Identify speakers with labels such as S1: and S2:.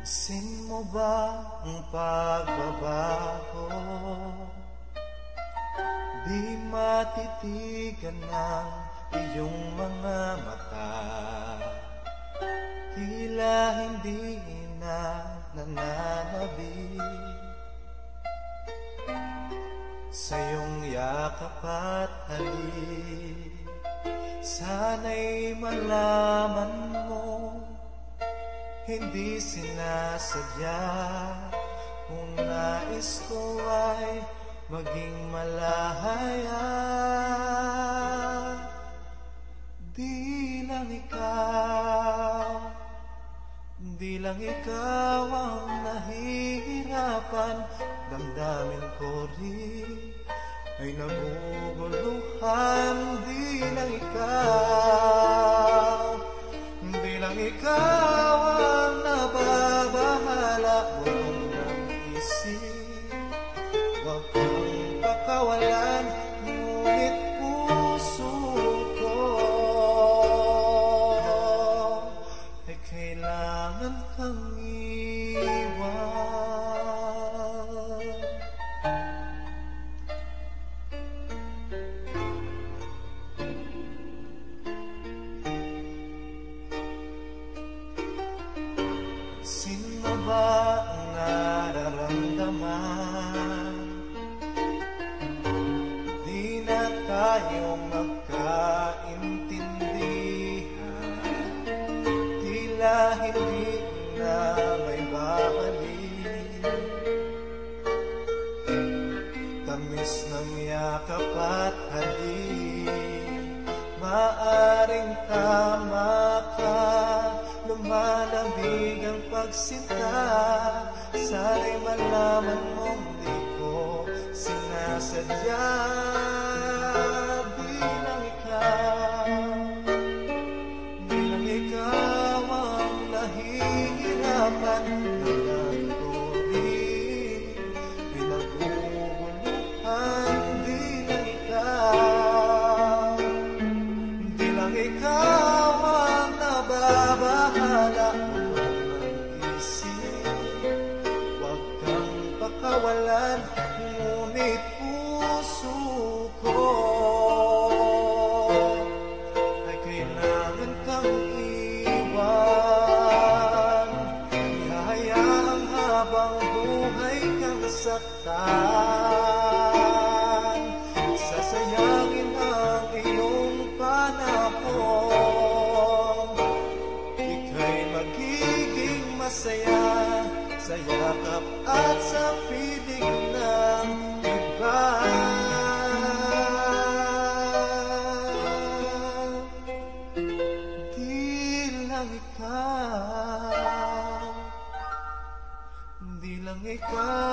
S1: Pansin mo ba ang pagbabago? Di matitigan ng iyong mga mata. Tila hindi na nananabik sa iyong yakap at halik. Sana'y malaman mo, hindi sinasadya. Kung nais ko ay maging malaya, di lang ikaw ang nahihirapan. Damdamin ko rin ay naguguluhan. Di lang ikaw ang nababahala. Buong ng isip, huwag kang pakawalan. Ngunit puso ko ay kailangan kang iwan. Sino ba ang nararamdaman? Di na tayo magkaintindihan. Tila hindi na may babalik. Tamis ng yakap at halik. Maaring tama ka, lumalamig ang pagsinta. Sana'y malaman mong di ko sinasadya. Di lang ikaw ang nahihirapan. Damdamin ko rin ay naguguluhan. Di lang ikaw ang nababahala. Pakawalan, ngunit puso ko ay kailangan kang iwan. Hahayaang habang buhay kang saktan, sasayangin ang iyong panahon. Ika'y magiging masaya sa yakap at sa piling ng iba. Di lang ikaw